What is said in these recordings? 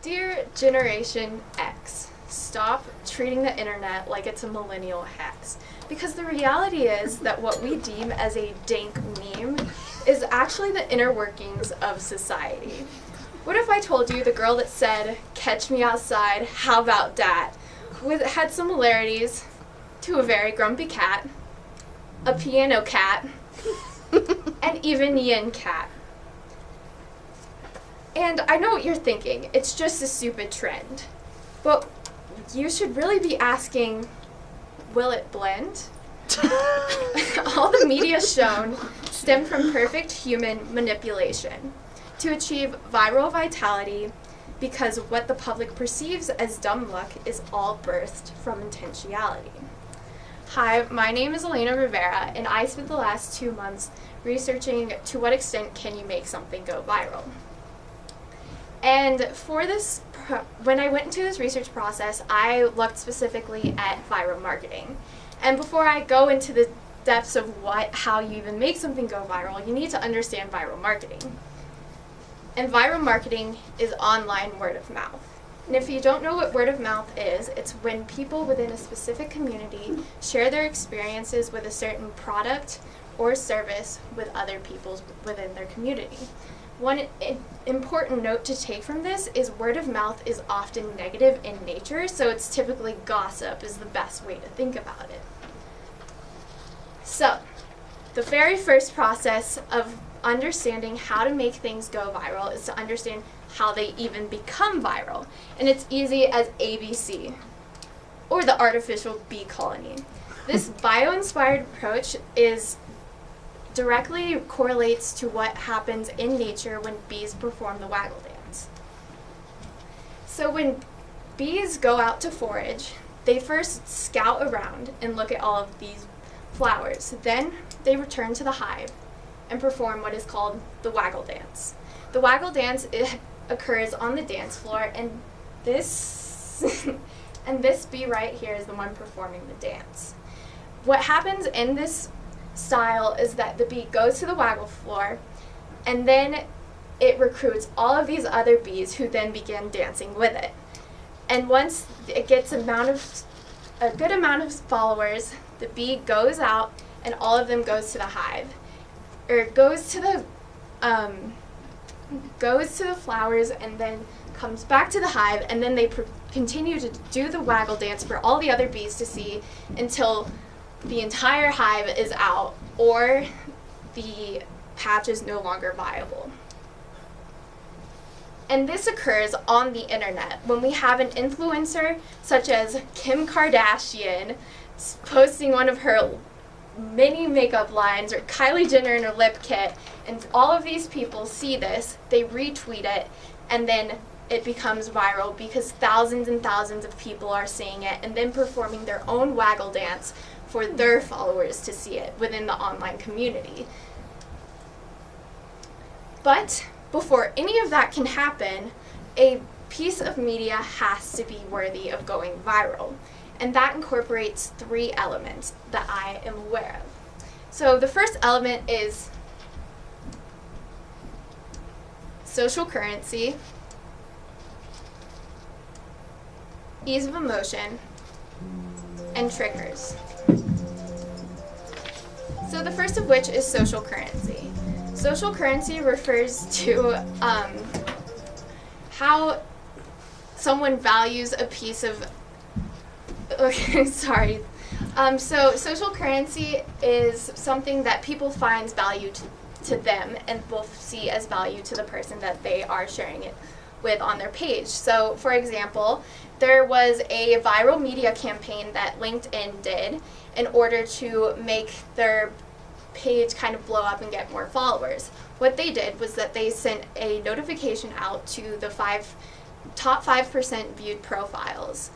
Dear Generation X, stop treating the internet like it's a millennial hex. Because the reality is that what we deem as a dank meme is actually the inner workings of society. What if I told you the girl that said, "Catch me outside, how about that?" had similarities to a very grumpy cat, a piano cat, and even Yin cat. And I know what you're thinking, it's just a stupid trend. But you should really be asking, will it blend? All the media shown stem from perfect human manipulation to achieve viral vitality, because what the public perceives as dumb luck is all birthed from intentionality. Hi, my name is Elena Rivera, and I spent the last 2 months researching to what extent can you make something go viral. And for this, when I went into this research process, I looked specifically at viral marketing. And before I go into the depths of how you even make something go viral, you need to understand viral marketing. And viral marketing is online word of mouth. And if you don't know what word of mouth is, it's when people within a specific community share their experiences with a certain product or service with other people within their community. One important note to take from this is word of mouth is often negative in nature, so it's typically gossip is the best way to think about it. So, the very first process of understanding how to make things go viral is to understand how they even become viral. And it's easy as ABC, or the artificial bee colony. This bio-inspired approach directly correlates to what happens in nature when bees perform the waggle dance. So when bees go out to forage, they first scout around and look at all of these flowers. Then they return to the hive and perform what is called the waggle dance. The waggle dance occurs on the dance floor, and this and this bee right here is the one performing the dance. What happens in this style is that the bee goes to the waggle floor, and then it recruits all of these other bees who then begin dancing with it. And once it gets a good amount of followers, the bee goes out and all of them goes to the hive, or goes to the flowers and then comes back to the hive, and then they continue to do the waggle dance for all the other bees to see until the entire hive is out or the patch is no longer viable. And this occurs on the internet when we have an influencer such as Kim Kardashian posting one of her mini makeup lines, or Kylie Jenner in her lip kit, and all of these people see this, they retweet it, and then it becomes viral because thousands and thousands of people are seeing it and then performing their own waggle dance for their followers to see it within the online community. But before any of that can happen, a piece of media has to be worthy of going viral. And that incorporates 3 elements that I am aware of. So the first element is social currency, ease of emotion, and triggers. So the first of which is social currency. Social currency refers to how someone values a piece of So social currency is something that people find value to them and will see as value to the person that they are sharing it with on their page. So for example, there was a viral media campaign that LinkedIn did in order to make their page kind of blow up and get more followers. What they did was that they sent a notification out to the top 5% viewed profiles.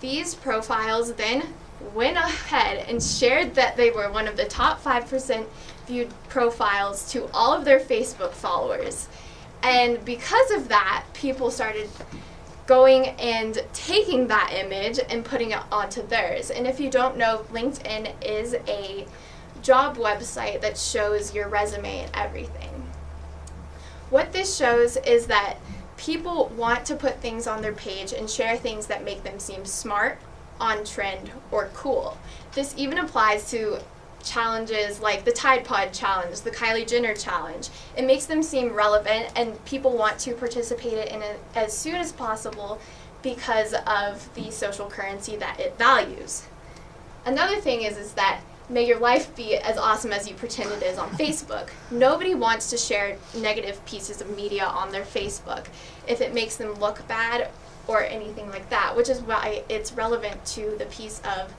These profiles then went ahead and shared that they were one of the top 5% viewed profiles to all of their Facebook followers. And because of that, people started going and taking that image and putting it onto theirs. And if you don't know, LinkedIn is a job website that shows your resume and everything. What this shows is that people want to put things on their page and share things that make them seem smart, on trend, or cool. This even applies to challenges like the Tide Pod challenge, the Kylie Jenner challenge. It makes them seem relevant, and people want to participate in it as soon as possible because of the social currency that it values. Another thing is that may your life be as awesome as you pretend it is on Facebook. Nobody wants to share negative pieces of media on their Facebook if it makes them look bad or anything like that, which is why it's relevant to the piece of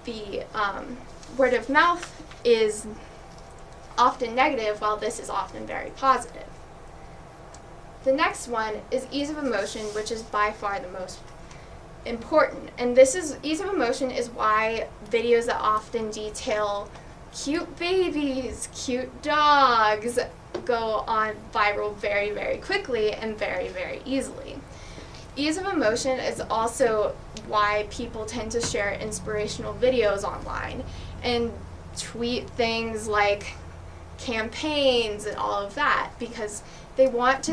the word of mouth is often negative, while this is often very positive. The next one is ease of emotion, which is by far the most important. And this is, ease of emotion is why videos that often detail cute babies, cute dogs, go on viral very, very quickly and very, very easily. Ease of emotion is also why people tend to share inspirational videos online and tweet things like campaigns and all of that, because they want to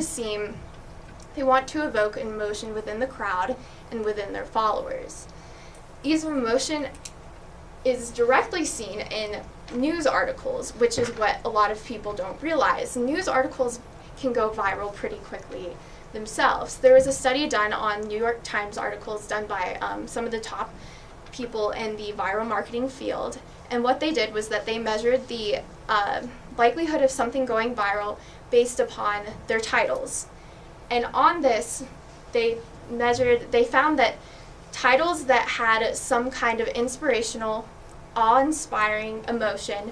evoke emotion within the crowd and within their followers. Ease of emotion is directly seen in news articles, which is what a lot of people don't realize. News articles can go viral pretty quickly themselves. There was a study done on New York Times articles done by some of the top people in the viral marketing field, and what they did was that they measured the likelihood of something going viral based upon their titles. And on this, they found that titles that had some kind of inspirational, awe-inspiring emotion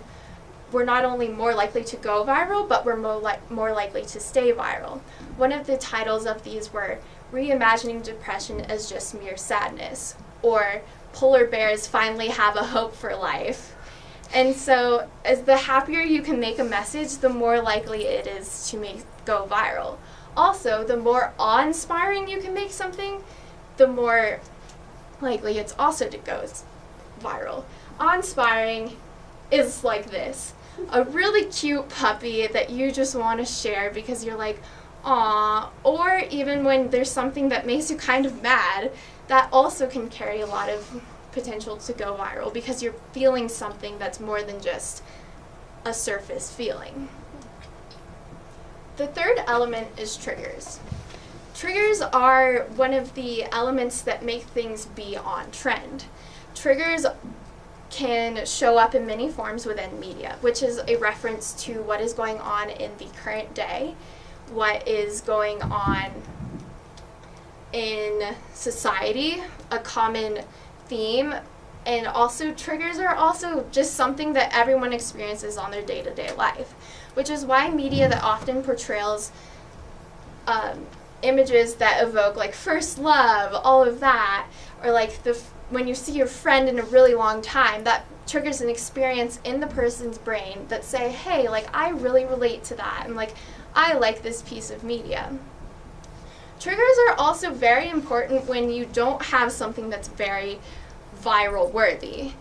were not only more likely to go viral, but were more likely to stay viral. One of the titles of these were Reimagining Depression as Just Mere Sadness, or Polar Bears Finally Have a Hope for Life. And so, as the happier you can make a message, the more likely it is to go viral. Also, the more awe-inspiring you can make something, the more likely it's also to go viral. Awe-inspiring is like this. A really cute puppy that you just want to share because you're like, aw, or even when there's something that makes you kind of mad, that also can carry a lot of potential to go viral because you're feeling something that's more than just a surface feeling. The third element is triggers. Triggers are one of the elements that make things be on trend. Triggers can show up in many forms within media, which is a reference to what is going on in the current day, what is going on in society, a common theme, and also triggers are also just something that everyone experiences on their day-to-day life, which is why media that often portrays images that evoke like first love, all of that, or like when you see your friend in a really long time, that triggers an experience in the person's brain that say, hey, like I really relate to that, and like I like this piece of media. Triggers are also very important when you don't have something that's very viral worthy.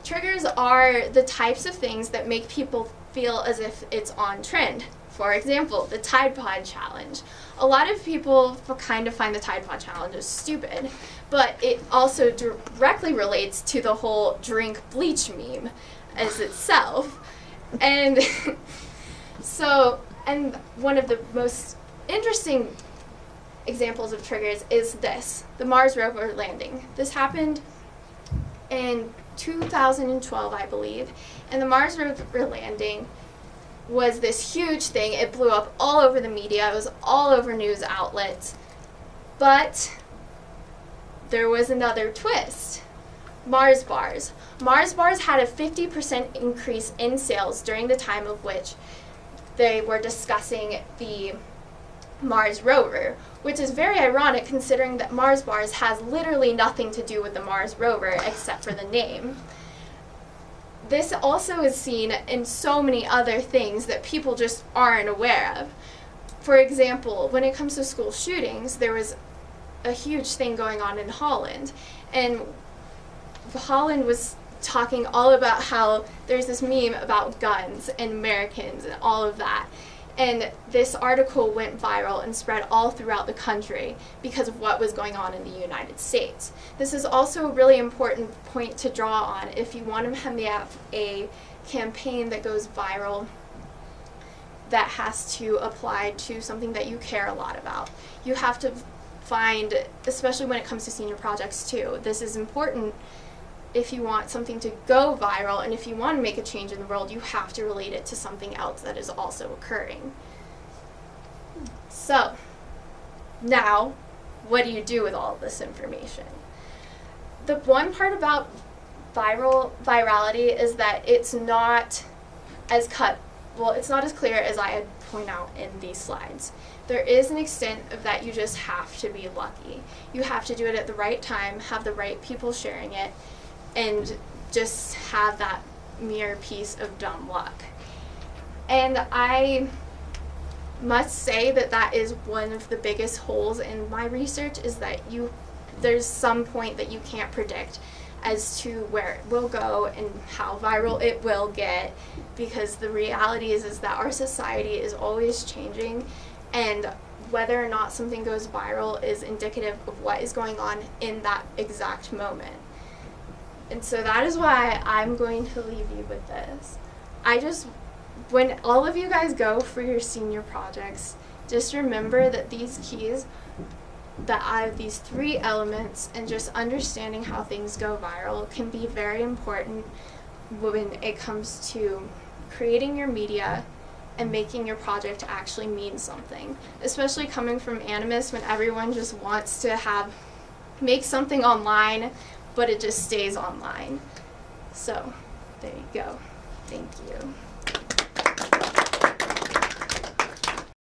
Triggers are the types of things that make people feel as if it's on trend. For example, the Tide Pod challenge. A lot of people kind of find the Tide Pod challenge as stupid, but it also directly relates to the whole drink bleach meme as itself. And and one of the most interesting examples of triggers is the Mars rover landing. This happened in 2012, I believe, and the Mars rover landing was this huge thing. It blew up all over the media. It was all over news outlets. But there was another twist. Mars bars. Mars bars had a 50% increase in sales during the time of which they were discussing the Mars rover, which is very ironic considering that Mars bars has literally nothing to do with the Mars rover except for the name. This also is seen in so many other things that people just aren't aware of. For example, when it comes to school shootings, there was a huge thing going on in Holland, and Holland was talking all about how there's this meme about guns and Americans and all of that. And this article went viral and spread all throughout the country because of what was going on in the United States. This is also a really important point to draw on if you want to have a campaign that goes viral that has to apply to something that you care a lot about. You have to find, especially when it comes to senior projects too, this is important. If you want something to go viral and if you want to make a change in the world, you have to relate it to something else that is also occurring. So, now, what do you do with all of this information? The one part about virality is that it's not as clear as I point out in these slides. There is an extent of that you just have to be lucky. You have to do it at the right time, have the right people sharing it, and just have that mere piece of dumb luck. And I must say that that is one of the biggest holes in my research, is that there's some point that you can't predict as to where it will go and how viral it will get, because the reality is that our society is always changing, and whether or not something goes viral is indicative of what is going on in that exact moment. And so that is why I'm going to leave you with this. When all of you guys go for your senior projects, just remember that these keys, that out of these 3 elements, and just understanding how things go viral can be very important when it comes to creating your media and making your project actually mean something. Especially coming from Animus, when everyone just wants to make something online, but it just stays online. So, there you go. Thank you.